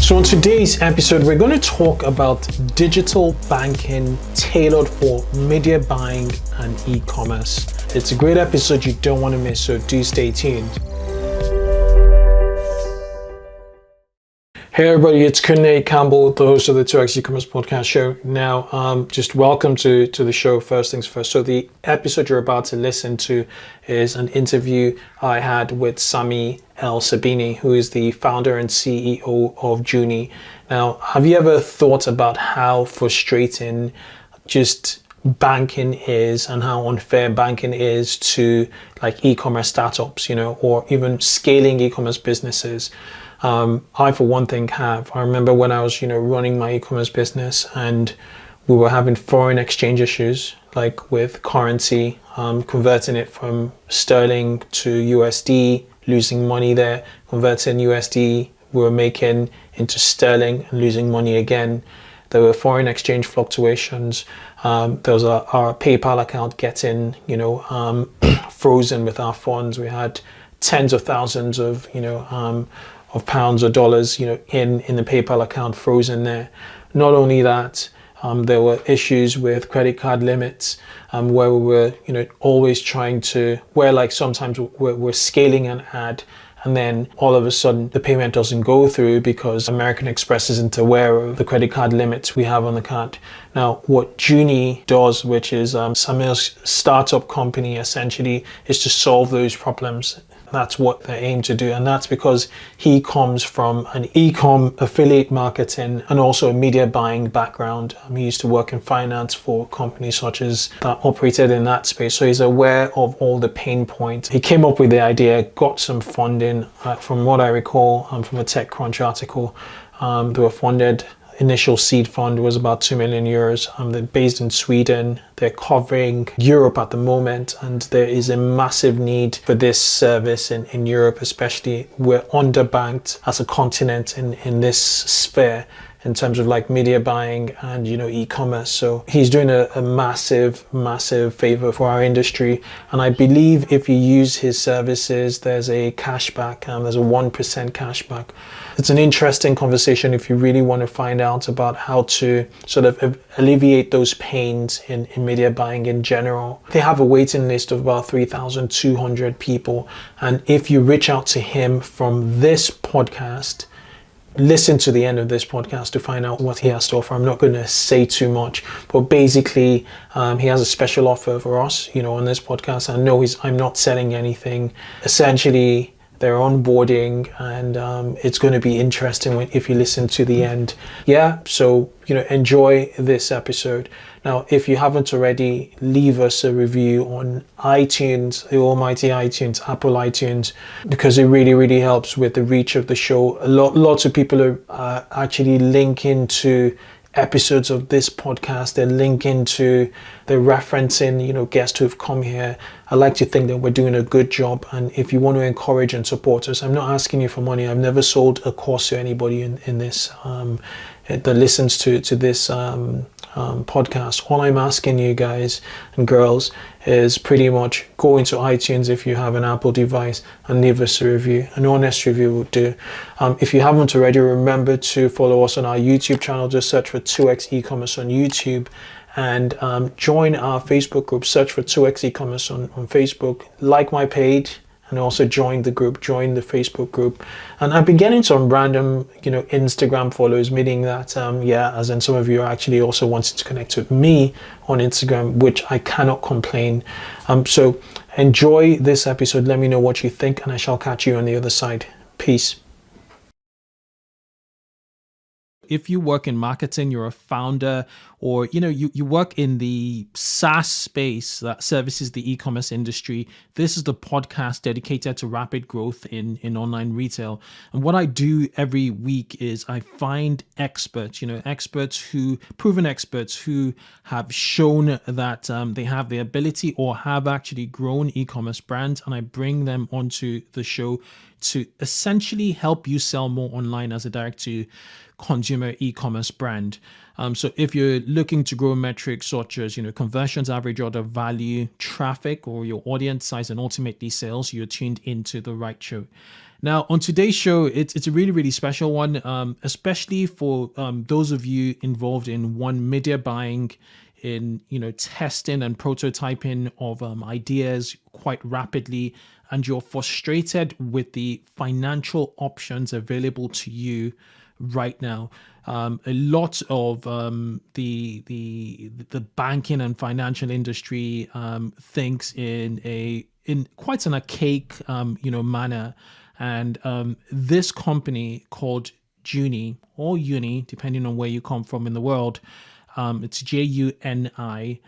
So on today's episode, we're going to talk about digital banking tailored for media buying and e-commerce. It's a great episode you don't want to miss, so do stay tuned. Hey everybody, it's Kunle Campbell, the host of the 2x eCommerce podcast show. Now, just welcome to the show. First things first. So the episode you're about to listen to is an interview I had with Samir El-Sabini, who is the founder and CEO of Juni. Now, have you ever thought about how frustrating just banking is and how unfair banking is to like e-commerce startups, or even scaling e-commerce businesses? I, for one thing, have. I remember when I was, running my e-commerce business and we were having foreign exchange issues, like with currency, converting it from sterling to USD, losing money there, converting USD, we were making into sterling and losing money again. There were foreign exchange fluctuations. There was our PayPal account getting, frozen with our funds. We had tens of thousands of, of pounds or dollars, in the PayPal account frozen there. Not only that, there were issues with credit card limits, where we were, always trying to, where like sometimes we're scaling an ad and then all of a sudden the payment doesn't go through because American Express isn't aware of the credit card limits we have on the card. Now, what Juni does, which is Samir's startup company, essentially, is to solve those problems. That's what they aim to do, and that's because he comes from an eCom affiliate marketing and also a media buying background. He used to work in finance for companies such as that operated in that space, so he's aware of all the pain points. He came up with the idea, got some funding, from what I recall, from a TechCrunch article. They were funded. Initial seed fund was about 2 million euros. They're based in Sweden. They're covering Europe at the moment, and there is a massive need for this service in Europe, especially. We're underbanked as a continent in this sphere in terms of like media buying and e-commerce. So he's doing a massive favor for our industry, and I believe if you use his services, there's a cashback. There's a 1% cashback. It's an interesting conversation if you really want to find out about how to sort of alleviate those pains in media buying in general. They have a waiting list of about 3,200 people, and if you reach out to him from this podcast, listen to the end of this podcast to find out what he has to offer. I'm not going to say too much, but basically he has a special offer for us, on this podcast. I know I'm not selling anything. Essentially, they're onboarding, and it's going to be interesting if you listen to the end. Yeah, so enjoy this episode. Now, if you haven't already, leave us a review on iTunes, the almighty iTunes, Apple iTunes, because it really helps with the reach of the show. Lots of people are actually linking to episodes of this podcast. They're linking to, they're referencing, guests who've come here. I like to think that we're doing a good job, and if you want to encourage and support us, I'm not asking you for money. I've never sold a course to anybody in this that listens to this podcast. All I'm asking you guys and girls is pretty much go into iTunes if you have an Apple device and leave us a review. An honest review will do. If you haven't already, remember to follow us on our YouTube channel. Just search for 2x eCommerce on YouTube, and join our Facebook group. Search for 2x eCommerce on Facebook. Like my page, and also join the Facebook group. And I've been getting some random, Instagram follows, meaning that, as in some of you are actually also wanting to connect with me on Instagram, which I cannot complain. So enjoy this episode. Let me know what you think, and I shall catch you on the other side. Peace. If you work in marketing, you're a founder, or you work in the SaaS space that services the e-commerce industry, this is the podcast dedicated to rapid growth in online retail. And what I do every week is I find experts, proven experts who have shown that they have the ability or have actually grown e-commerce brands, and I bring them onto the show to essentially help you sell more online as a direct-to-consumer e-commerce brand. So if you're looking to grow metrics such as conversions, average order value, traffic, or your audience size, and ultimately sales, you're tuned into the right show. Now, on today's show, it's a really, really special one, especially for those of you involved in media buying, in testing and prototyping of ideas quite rapidly, and you're frustrated with the financial options available to you right now. A lot of the banking and financial industry thinks in quite an archaic manner, and this company called Juni or Uni, depending on where you come from in the world, it's Juni,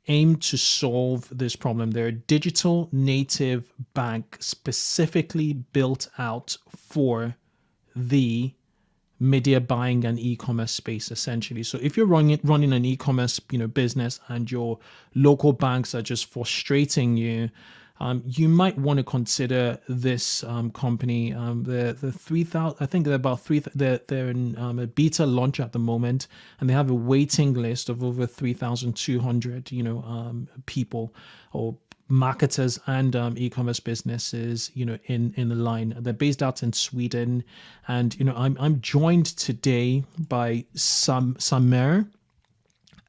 aim to solve this problem. They're a digital native bank specifically built out for the media buying and e-commerce space, essentially. So if you're running an e-commerce business and your local banks are just frustrating you, you might want to consider this company. The 3,000, I think they're about three. They're in a beta launch at the moment, and they have a waiting list of over 3,200 people or marketers and e-commerce businesses in the line. They're based out in Sweden, and I'm joined today by Samir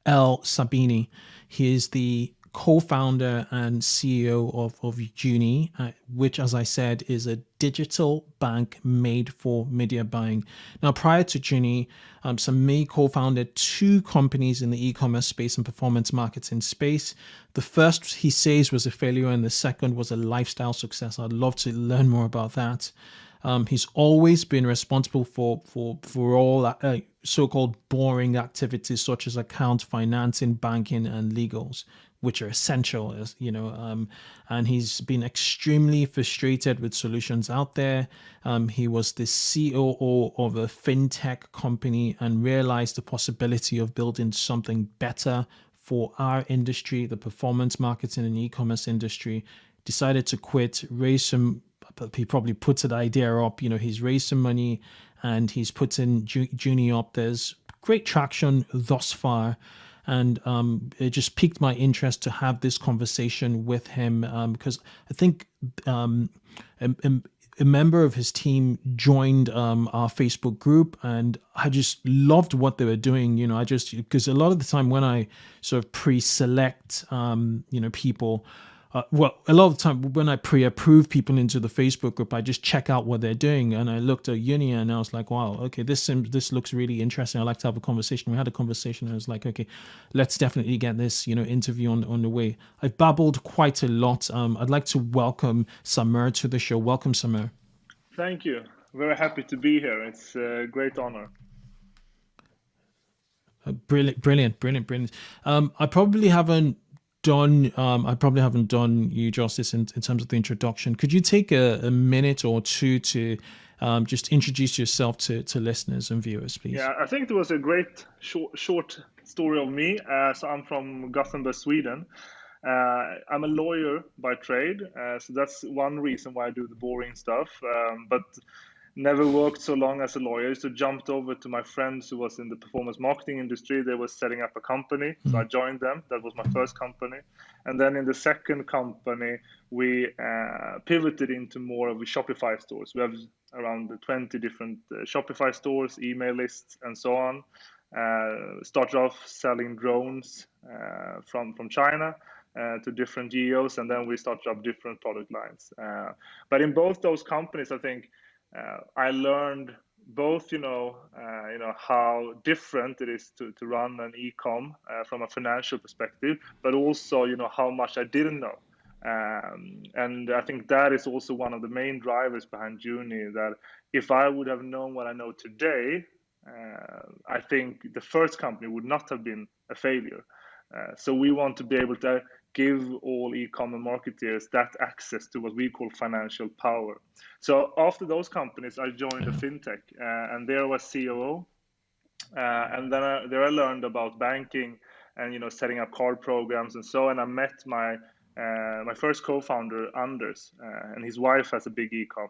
El-Sabini. He is the co-founder and CEO of Juni, which, as I said, is a digital bank made for media buying. Now, prior to Juni, Samir co-founded two companies in the e-commerce space and performance marketing space. The first, he says, was a failure, and the second was a lifestyle success. I'd love to learn more about that. He's always been responsible for all so-called boring activities such as account financing, banking, and legals, which are essential, and he's been extremely frustrated with solutions out there. He was the COO of a fintech company and realized the possibility of building something better for our industry, the performance marketing and e-commerce industry. Decided to quit, raise some. He probably put the idea up. He's raised some money and he's put in Juni up. There's great traction thus far. And it just piqued my interest to have this conversation with him, because I think a member of his team joined our Facebook group, and I just loved what they were doing. Because a lot of the time when I sort of pre-select, people, a lot of the time when I pre-approve people into the Facebook group, I just check out what they're doing. And I looked at Uni and I was like, wow, okay, this looks really interesting. I'd like to have a conversation. We had a conversation and I was like, okay, let's definitely get this, interview on the way. I've babbled quite a lot. I'd like to welcome Samir to the show. Welcome, Samir. Thank you. Very happy to be here. It's a great honor. Brilliant. I probably haven't done you justice in terms of the introduction. Could you take a minute or two to just introduce yourself to listeners and viewers, please? Yeah, I think it was a great short story of me. So I'm from Gothenburg, Sweden. I'm a lawyer by trade, so that's one reason why I do the boring stuff. But never worked so long as a lawyer, so jumped over to my friends who was in the performance marketing industry. They were setting up a company, so I joined them. That was my first company. And then in the second company, we pivoted into more of a Shopify stores. We have around 20 different Shopify stores, email lists, and so on. Started off selling drones from China to different geos, and then we started up different product lines. But in both those companies, I think I learned both, how different it is to run an e-com from a financial perspective, but also, how much I didn't know. And I think that is also one of the main drivers behind Juni, that if I would have known what I know today, I think the first company would not have been a failure. So we want to be able to give all e-commerce marketers that access to what we call financial power. So after those companies, I joined a fintech, and there I was COO. And then there I learned about banking and setting up card programs and so. And I met my first co-founder, Anders, and his wife has a big e-com.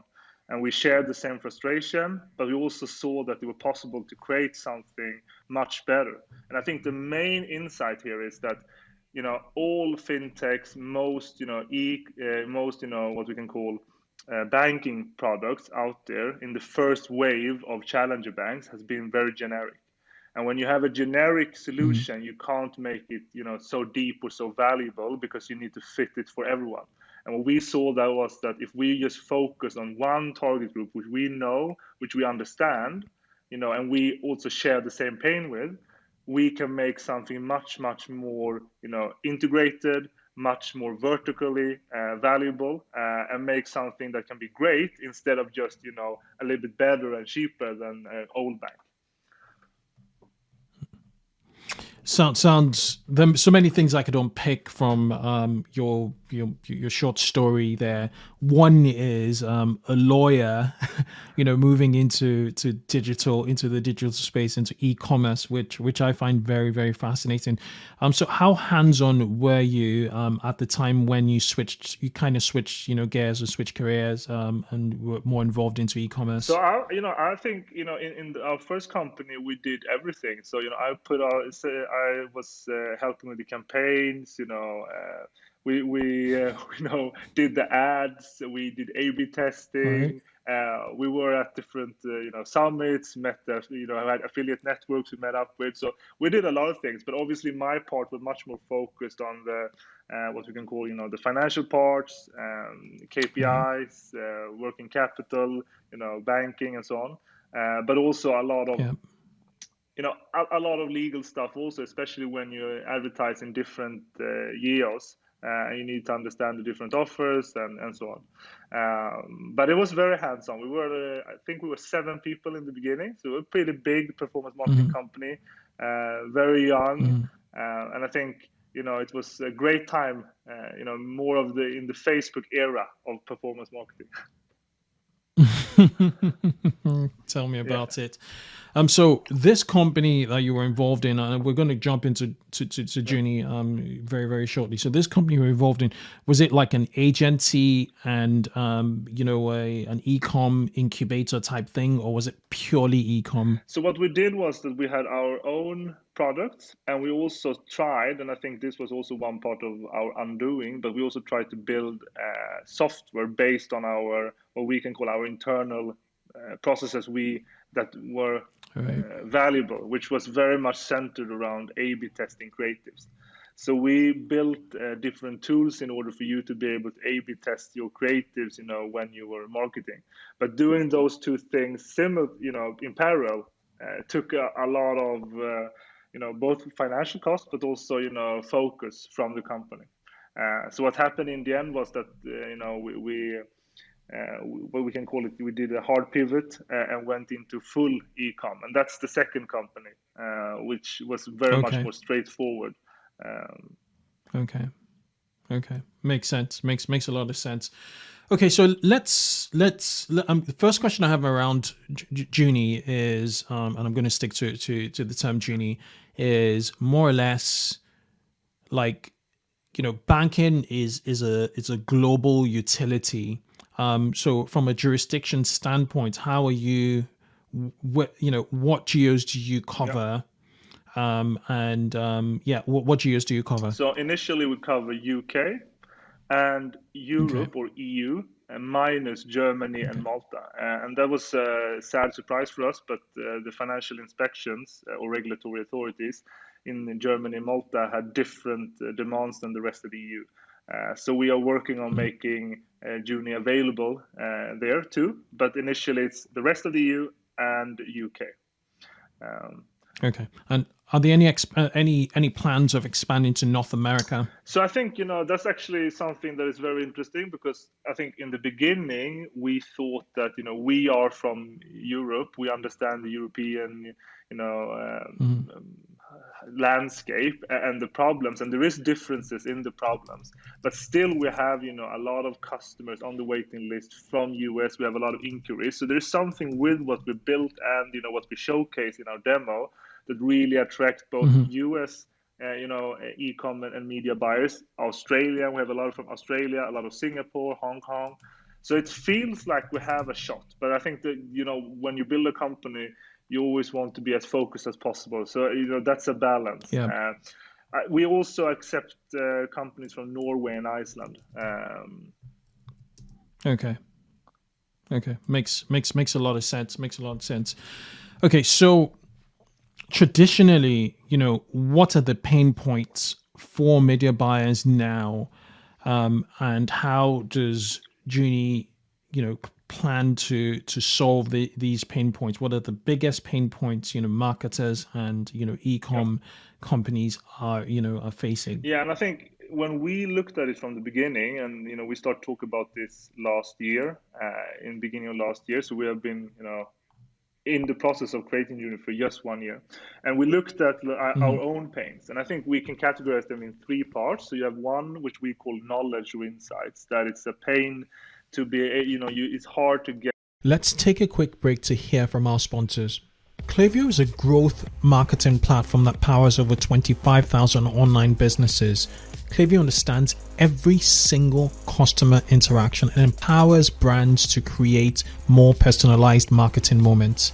And we shared the same frustration, but we also saw that it was possible to create something much better. And I think the main insight here is that all fintechs, most what we can call banking products out there in the first wave of challenger banks has been very generic. And when you have a generic solution, you can't make it, so deep or so valuable because you need to fit it for everyone. And what we saw that was that if we just focus on one target group, which we know, which we understand, and we also share the same pain with, we can make something much, much more, integrated, much more vertically valuable, and make something that can be great instead of just, a little bit better and cheaper than an old bank. Sounds there are so many things I could unpick from your short story there. One is a lawyer, moving into the digital space, into e-commerce, which I find very, very fascinating. So how hands-on were you at the time when you kind of switched gears or switched careers and were more involved into e-commerce? So I think in our first company we did everything. So I was helping with the campaigns. We did the ads. We did A/B testing. Right. We were at different summits. Met had affiliate networks we met up with. So we did a lot of things. But obviously my part was much more focused on the what we can call the financial parts, KPIs, working capital, banking and so on. But also a lot of a lot of legal stuff also, especially when you advertise in different geos. You need to understand the different offers and so on. But it was very hands-on. I think we were 7 people in the beginning, so we were a pretty big performance marketing company, very young, and I think it was a great time. More of in the Facebook era of performance marketing. Tell me about it. So this company that you were involved in, and we're going to jump into Juni very, very shortly. So this company you were involved in, was it like an agency and an eCom incubator type thing, or was it purely eCom? So what we did was that we had our own products, and we also tried, and I think this was also one part of our undoing, but we also tried to build software based on what we can call our internal processes that were valuable, which was very much centered around A/B testing creatives. So we built different tools in order for you to be able to A/B test your creatives, when you were marketing. But doing those two things in parallel took a lot of both financial costs, but also focus from the company. So what happened in the end was that we what we can call it, we did a hard pivot and went into full eCom, and that's the second company, which was very much more straightforward. Okay, makes sense. Makes a lot of sense. Okay, so let's the first question I have around Juni is, and I'm going to stick to the term Juni, is more or less like banking is a global utility. So from a jurisdiction standpoint, how are you? What geos do you cover? What geos do you cover? So initially we cover UK and Europe or EU, minus Germany and Malta. And that was a sad surprise for us, but the financial inspections or regulatory authorities in Germany and Malta had different demands than the rest of the EU. So we are working on making Juni available there too, but initially it's the rest of the EU and UK. Okay, and are there any plans of expanding to North America? So I think that's actually something that is very interesting, because I think in the beginning we thought that we are from Europe, we understand the European landscape and the problems, and there is differences in the problems, but still we have a lot of customers on the waiting list from US. We have a lot of inquiries, so there's something with what we built and what we showcase in our demo that really attracts both US e-com and media buyers. Australia, we have a lot from Australia, a lot of Singapore, Hong Kong. So it feels like we have a shot, but I think that when you build a company, you always want to be as focused as possible. So that's a balance. Yeah. We also accept companies from Norway and Iceland. Okay. Okay, makes a lot of sense. Makes a lot of sense. Okay, so traditionally, what are the pain points for media buyers now, and how does Juni, plan to solve these pain points? What are the biggest pain points, marketers and Yeah. eCom companies are facing? Yeah, and I think when we looked at it from the beginning, and we start talk about this last year, in beginning of last year. So we have been, in the process of creating Juni for just 1 year, and we looked at our own pains, and I think we can categorize them in three parts. So you have one which we call knowledge or insights, that it's a pain to be, it's hard to get. Let's take a quick break to hear from our sponsors. Klaviyo is a growth marketing platform that powers over 25,000 online businesses. Klaviyo understands every single customer interaction and empowers brands to create more personalized marketing moments.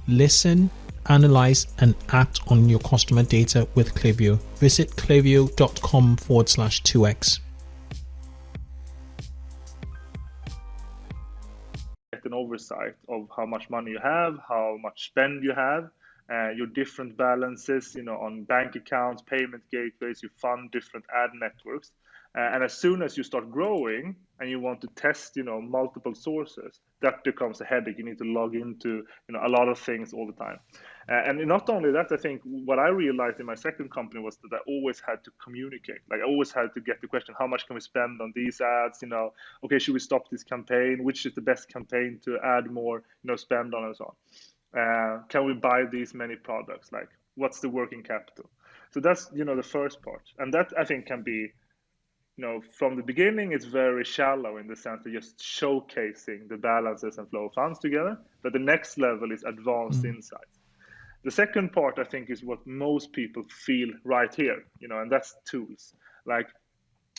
Listen, analyze, and act on your customer data with Klaviyo. Visit klaviyo.com/2x. An oversight of how much money you have, how much spend you have, your different balances, on bank accounts, payment gateways. You fund different ad networks, and as soon as you start growing and you want to test, multiple sources, that becomes a headache. You need to log into, a lot of things all the time. And not only that, I think what I realized in my second company was that I always had to communicate. Like, I always had to get the question, how much can we spend on these ads? Okay, should we stop this campaign? Which is the best campaign to add more, spend on, and so on? Can we buy these many products? Like, what's the working capital? So that's, the first part. And that, I think, can be, from the beginning, it's very shallow in the sense that just showcasing the balances and flow of funds together. But the next level is advanced insights. The second part, I think, is what most people feel right here, and that's tools. Like,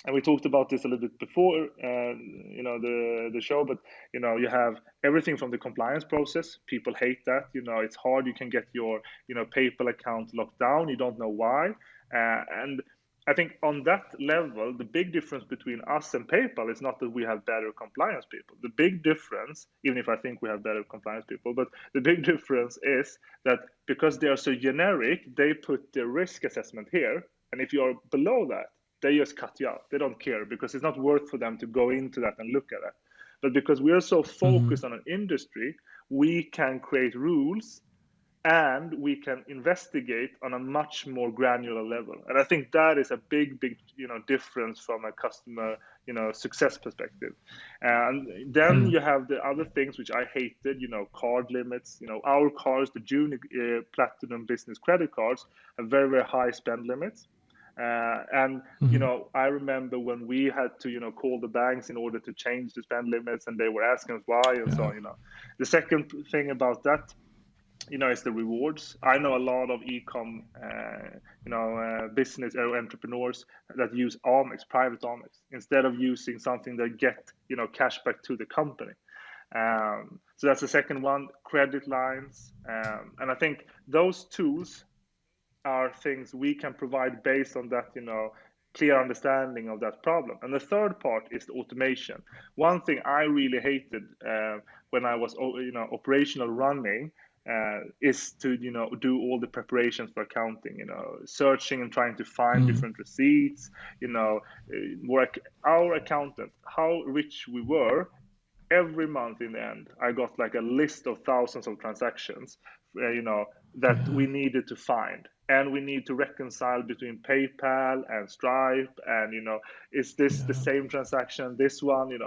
and we talked about this a little bit before, the show, but you have everything from the compliance process. People hate that. It's hard. You can get your PayPal account locked down. You don't know why, and I think on that level, the big difference between us and PayPal is not that we have better compliance people. The big difference, even if I think we have better compliance people, but the big difference is that because they are so generic, they put the risk assessment here. And if you're below that, they just cut you out. They don't care because it's not worth for them to go into that and look at that. But because we are so focused on an industry, we can create rules and we can investigate on a much more granular level. And I think that is a big difference from a customer success perspective. And then you have the other things which I hated, card limits. Our cards, the Juni Platinum Business credit cards, have very, very high spend limits. And I remember when we had to call the banks in order to change the spend limits, and they were asking us why, and so on. The second thing about that, is the rewards. I know a lot of eCom, business entrepreneurs that use Amex, private Amex, instead of using something that get, cash back to the company. So that's the second one, credit lines. And I think those tools are things we can provide based on that, clear understanding of that problem. And the third part is the automation. One thing I really hated when I was, operational running, is to do all the preparations for accounting, searching and trying to find different receipts, work our accountant, how rich we were. Every month in the end, I got like a list of thousands of transactions, that we needed to find, and we need to reconcile between PayPal and Stripe, and is this the same transaction, this one,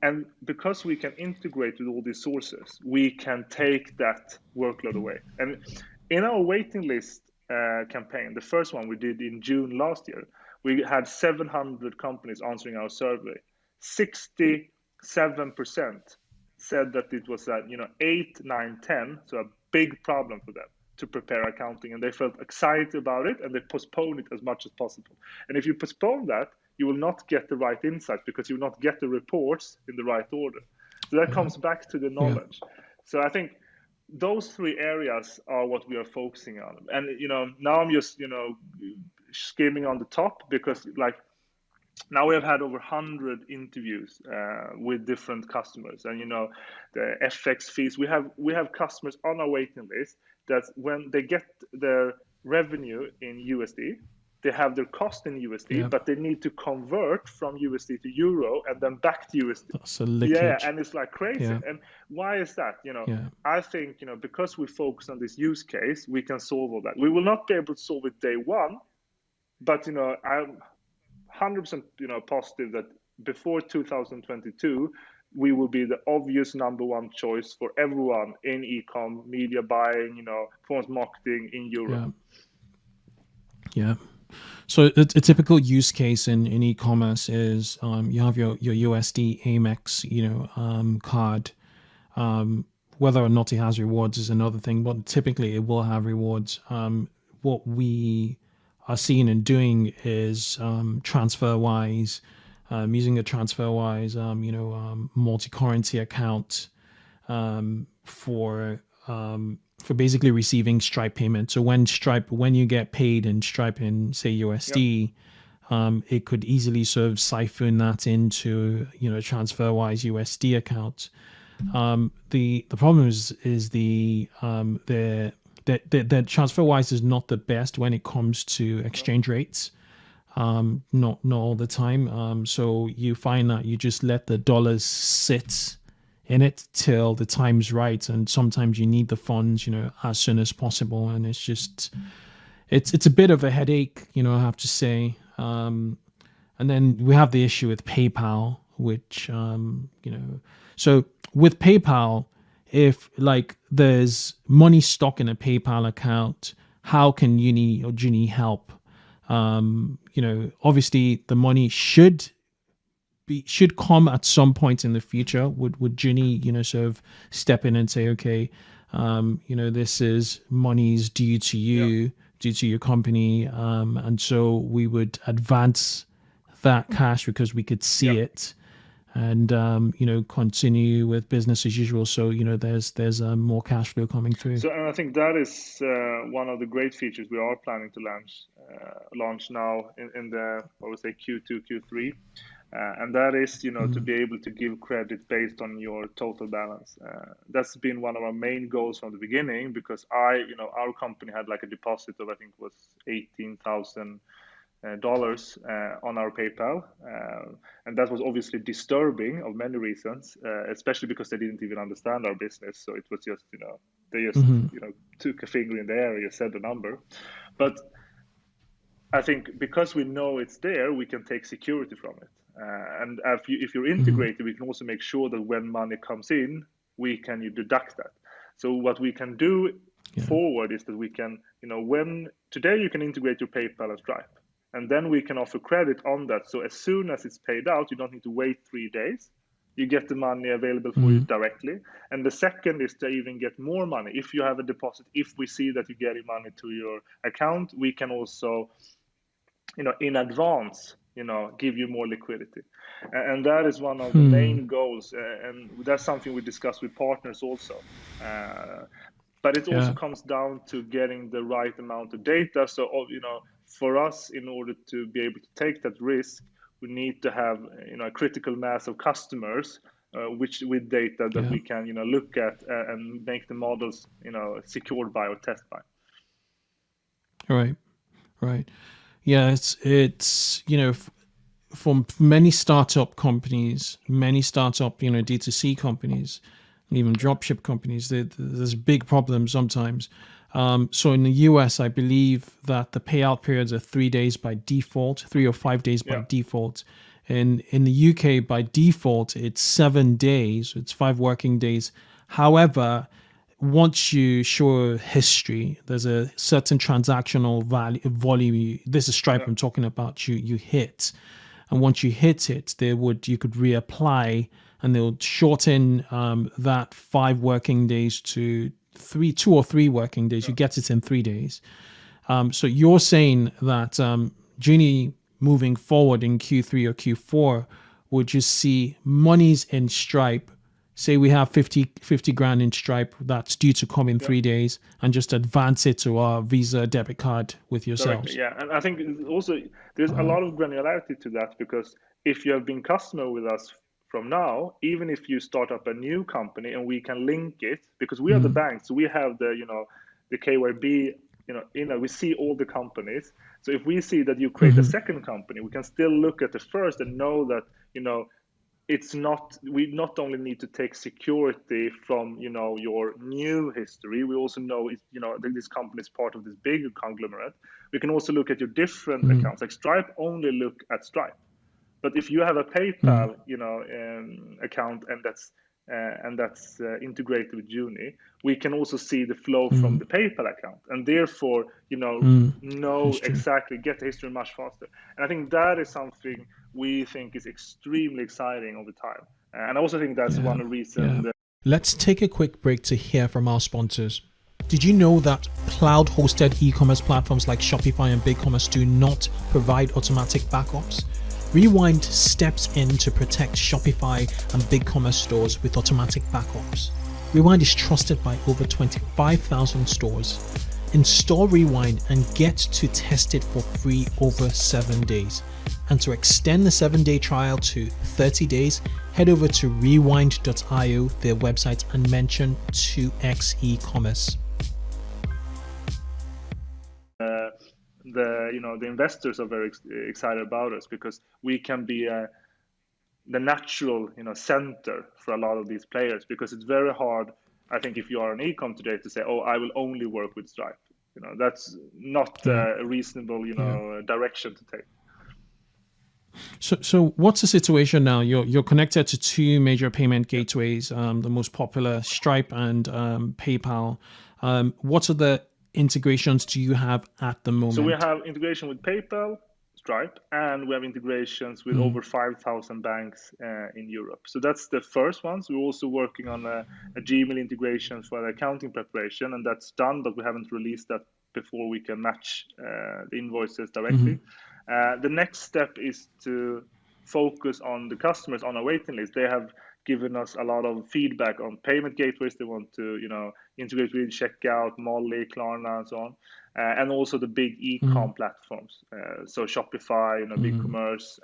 and because we can integrate with all these sources, we can take that workload away. And in our waiting list campaign, the first one we did in June last year, we had 700 companies answering our survey. 67% said that it was 8, 9, 10, so a big problem for them to prepare accounting, and they felt excited about it, and they postponed it as much as possible. And if you postpone that, you will not get the right insights because you will not get the reports in the right order. So that comes back to the knowledge. So I think those three areas are what we are focusing on. And now I'm just skimming on the top, because like now we have had over 100 interviews with different customers, and the FX fees. We have customers on our waiting list that when they get their revenue in USD, they have their cost in USD, Yeah. but they need to convert from USD to euro and then back to USD. That's a Yeah, leakage. and it's like crazy. Yeah. And why is that? Yeah. I think because we focus on this use case, we can solve all that. We will not be able to solve it day one, but I'm 100% positive that before 2022 we will be the obvious number one choice for everyone in ecom, media buying, performance marketing in Europe. Yeah. So a typical use case in e-commerce is you have your USD Amex card. Whether or not it has rewards is another thing, but typically it will have rewards. What we are seeing and doing is TransferWise, using a TransferWise, multi-currency account for basically receiving Stripe payment. So when you get paid in Stripe in say USD, it could easily sort of siphon that into TransferWise USD account. The problem is the TransferWise is not the best when it comes to exchange rates. Not all the time. So you find that you just let the dollars sit in it till the time's right, and sometimes you need the funds as soon as possible, and it's just it's a bit of a headache, I have to say. And then we have the issue with PayPal, which so with PayPal, if like there's money stuck in a PayPal account, how can Juni help? Obviously the money should come at some point in the future. Would Juni sort of step in and say, okay, this is money's due to you, due to your company, and so we would advance that cash because we could see it, and continue with business as usual. So there's more cash flow coming through. So, and I think that is one of the great features we are planning to launch now in the Q2, Q3. And that is, to be able to give credit based on your total balance. That's been one of our main goals from the beginning, because our company had like a deposit of, I think it was $18,000 on our PayPal. And that was obviously disturbing of many reasons, especially because they didn't even understand our business. So it was just, they just, took a finger in the air and said the number. But I think because we know it's there, we can take security from it. And if you're integrated, we can also make sure that when money comes in, we can deduct that. So what we can do forward is that we can, when today you can integrate your PayPal and Stripe, and then we can offer credit on that. So as soon as it's paid out, you don't need to wait 3 days. You get the money available for you directly. And the second is to even get more money. If you have a deposit, if we see that you're getting money to your account, we can also, in advance, give you more liquidity. And that is one of the main goals. And that's something we discuss with partners also. But it also comes down to getting the right amount of data. So, for us, in order to be able to take that risk, we need to have, a critical mass of customers, with data that we can, look at and make the models, secured by or test by. Right. Yeah, it's for many startup companies, D2C companies, even dropship companies, there's a big problem sometimes. So in the US, I believe that the payout periods are 3 days by default, 3 or 5 days by default. And in the UK, by default, it's 7 days. It's 5 working days. However, once you show history, there's a certain transactional volume. This is Stripe I'm talking about. You hit, and once you hit it, you could reapply, and they'll shorten that 5 working days to 2 or 3 working days. You get it in 3 days. So you're saying that Juni moving forward in Q3 or Q4 would just see monies in Stripe say we have 50 grand in Stripe that's due to come in 3 days, and just advance it to our Visa debit card with Directly, yourselves. yeah. And I think also there's a lot of granularity to that, because if you have been customer with us from now, even if you start up a new company and we can link it, because we are the bank, so we have the, the KYB, we see all the companies. So if we see that you create a second company, we can still look at the first and know that, it's not, we not only need to take security from your new history, we also know that this company is part of this bigger conglomerate. We can also look at your different accounts. Like Stripe only look at Stripe, but if you have a PayPal account and that's integrated with Juni, we can also see the flow from the PayPal account, and therefore know exactly, get the history much faster. And I think that is something we think is extremely exciting over time. And I also think that's one of the reasons. Let's take a quick break to hear from our sponsors. Did you know that cloud-hosted e-commerce platforms like Shopify and BigCommerce do not provide automatic backups? Rewind steps in to protect Shopify and BigCommerce stores with automatic backups. Rewind is trusted by over 25,000 stores. Install Rewind and get to test it for free over 7 days. And to extend the 7-day trial to 30 days, head over to rewind.io, their website, and mention 2x eCommerce. The investors are very excited about us, because we can be the natural center for a lot of these players, because it's very hard, I think, if you are an eCom today, to say, oh, I will only work with Stripe. That's not a reasonable direction to take. So what's the situation now? You're connected to two major payment gateways, the most popular, Stripe and PayPal. What are the integrations do you have at the moment? So we have integration with PayPal, Stripe, and we have integrations with over 5,000 banks in Europe. So that's the first ones. We're also working on a Gmail integration for the accounting preparation, and that's done, but we haven't released that before we can match the invoices directly. The next step is to focus on the customers on our waiting list. They have given us a lot of feedback on payment gateways they want to, integrate with Checkout, Molly, Klarna, and so on, and also the big eCom platforms. So Shopify, BigCommerce.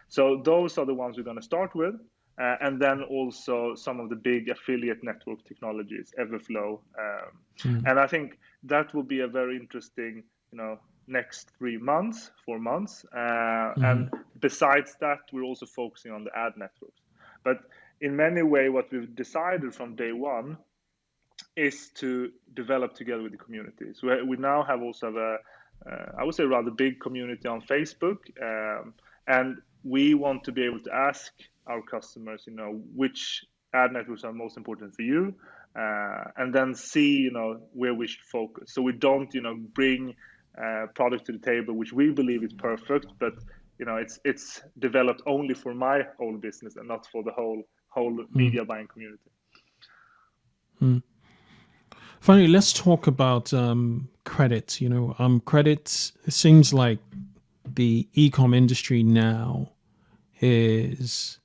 So those are the ones we're going to start with, and then also some of the big affiliate network technologies, Everflow, and I think that will be a very interesting, next 4 months. And besides that, we're also focusing on the ad networks. But in many ways, what we've decided from day one is to develop together with the community. So we now have also I would say, rather big community on Facebook, and we want to be able to ask our customers, which ad networks are most important for you, and then see, where we should focus. So we don't, bring product to the table which we believe is perfect, but it's developed only for my own business and not for the whole media buying community. Finally, let's talk about credit. Credit, it seems like the e-com industry now is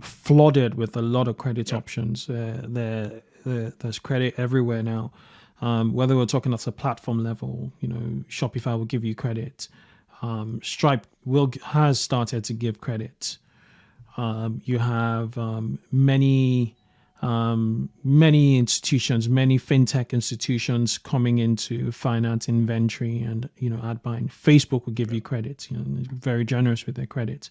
flooded with a lot of credit options. There's credit everywhere now. Whether we're talking at a platform level, Shopify will give you credit. Stripe has started to give credit. You have many institutions, many fintech institutions coming into finance, inventory, and ad buying. Facebook will give you credit. Very generous with their credit.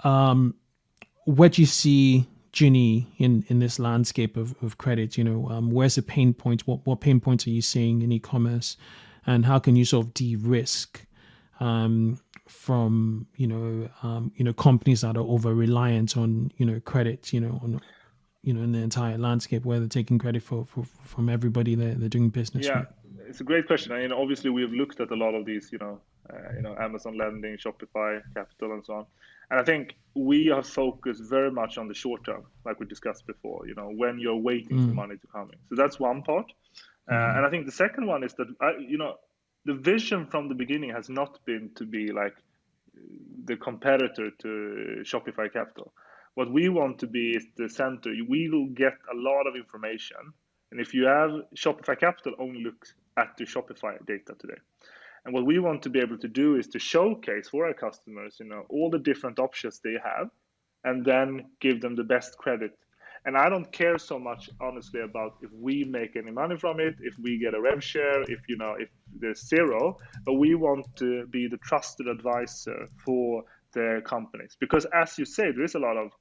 Where do you see Juni in this landscape of credit? Where's the pain point? What pain points are you seeing in e-commerce, and how can you sort of de-risk from companies that are over reliant on credit, in the entire landscape, where they're taking credit from everybody they're doing business with? It's a great question. Obviously we've looked at a lot of these, Amazon Lending, Shopify, Capital, and so on. And I think we are focused very much on the short term, like we discussed before, when you're waiting for money to come in. So that's one part. And I think the second one is that, the vision from the beginning has not been to be like the competitor to Shopify Capital. What we want to be is the center. We will get a lot of information. And if you have Shopify Capital only looks at the Shopify data today. And what we want to be able to do is to showcase for our customers, all the different options they have, and then give them the best credit. And I don't care so much, honestly, about if we make any money from it, if we get a rev share, if there's zero. But we want to be the trusted advisor for the companies, because as you say, there is a lot of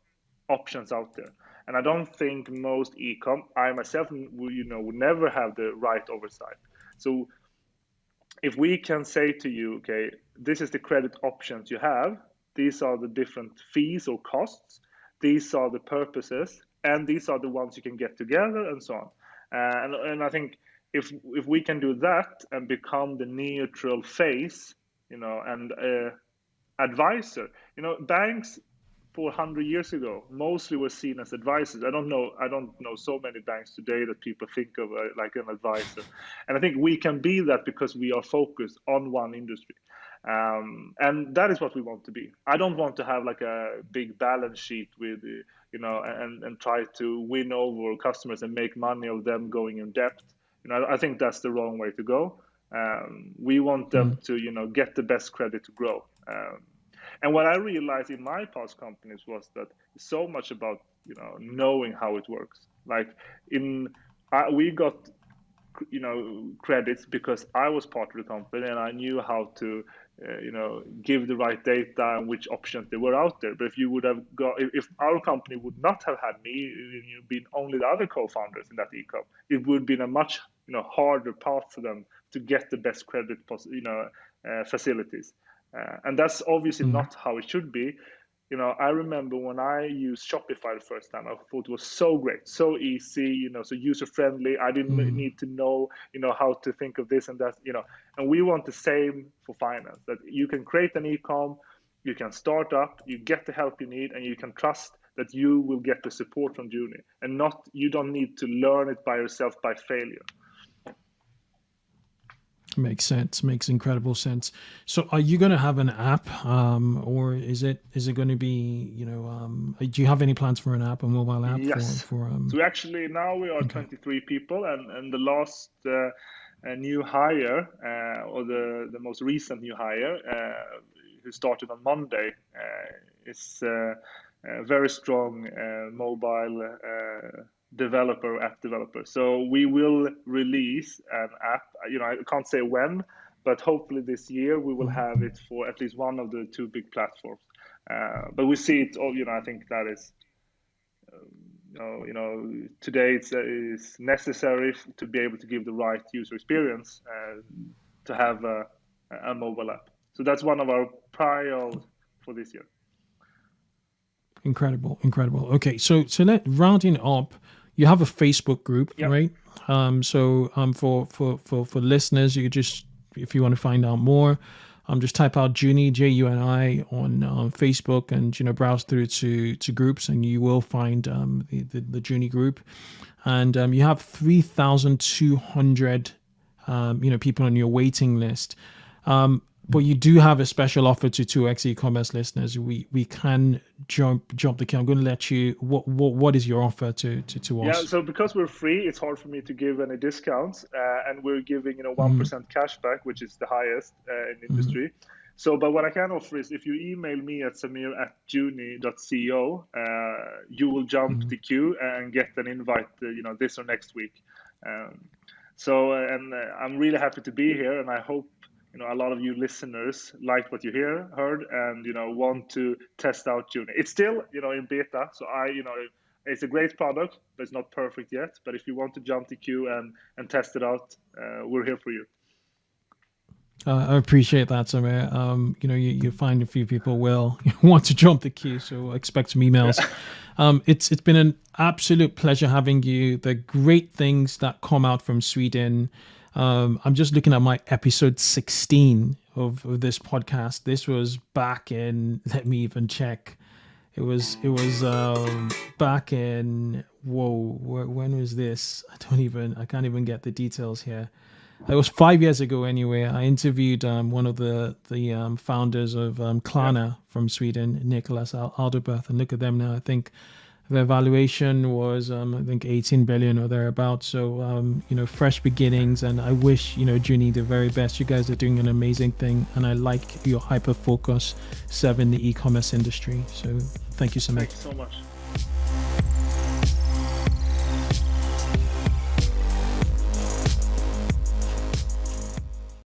options out there. And I don't think most eCom, I myself, would never have the right oversight. So if we can say to you, okay, this is the credit options you have, these are the different fees or costs, these are the purposes, and these are the ones you can get together, and so on. And I think if we can do that and become the neutral face, and advisor, banks 400 years ago mostly were seen as advisors. I don't know so many banks today that people think of like an advisor, and I think we can be that because we are focused on one industry, and that is what we want to be. I don't want to have like a big balance sheet with and try to win over customers and make money of them going in debt. I think that's the wrong way to go. We want them to get the best credit to grow. And what I realized in my past companies was that it's so much about knowing how it works. Like we got credits because I was part of the company and I knew how to give the right data and which options there were out there. But if you would have if our company would not have had me, been only the other co-founders in that eCom, it would have been a much harder path for them to get the best credit facilities. And that's obviously not how it should be. I remember when I used Shopify the first time, I thought it was so great, so easy, so user-friendly. I didn't need to know, how to think of this and that, and we want the same for finance, that you can create an eCom, you can start up, you get the help you need, and you can trust that you will get the support from Juni, and you don't need to learn it by yourself by failure. Makes sense. Makes incredible sense. So, are you going to have an app, or is it going to be, do you have any plans for an app, a mobile app? Yes. For So actually, now we are 23 people, and the last new hire, or the most recent new hire, who started on Monday, is a very strong mobile app developer. So we will release an app. I can't say when, but hopefully this year we will have it for at least one of the two big platforms. But we see it all. I think that is, today it's necessary to be able to give the right user experience to have a mobile app. So that's one of our priorities for this year. Incredible. Okay, so rounding up, you have a Facebook group, right? For listeners, you just, if you want to find out more, just type out Juni, Juni, on Facebook, and browse through to groups, and you will find the Juni group, and you have 3,200 people on your waiting list. But you do have a special offer to 2x eCommerce listeners. We can jump the key. I'm going to let you. What is your offer to us? Yeah. So because we're free, it's hard for me to give any discounts, and we're giving 1% cashback, which is the highest in the industry. So, but what I can offer is if you email me at samir@juni.co, you will jump the queue and get an invite, this or next week. And I'm really happy to be here, and I hope a lot of you listeners liked what you heard, and want to test out Juni. It's still in beta, so it's a great product, but it's not perfect yet. But if you want to jump the queue and test it out, we're here for you. I appreciate that, Samir. You find a few people will want to jump the queue, so expect some emails. It's been an absolute pleasure having you. The great things that come out from Sweden. I'm just looking at my episode 16 of this podcast. This was back in, let me even check. It was back in, when was this? I can't even get the details here. it was 5 years ago anyway. I interviewed one of the founders of Klarna from Sweden, Nicholas Alderberth, and look at them now. I think their valuation was I think 18 billion or thereabouts. So fresh beginnings, and I wish Juni the very best. You guys are doing an amazing thing, and I like your hyper focus serving the e-commerce industry. So thank you so much. Thanks so much.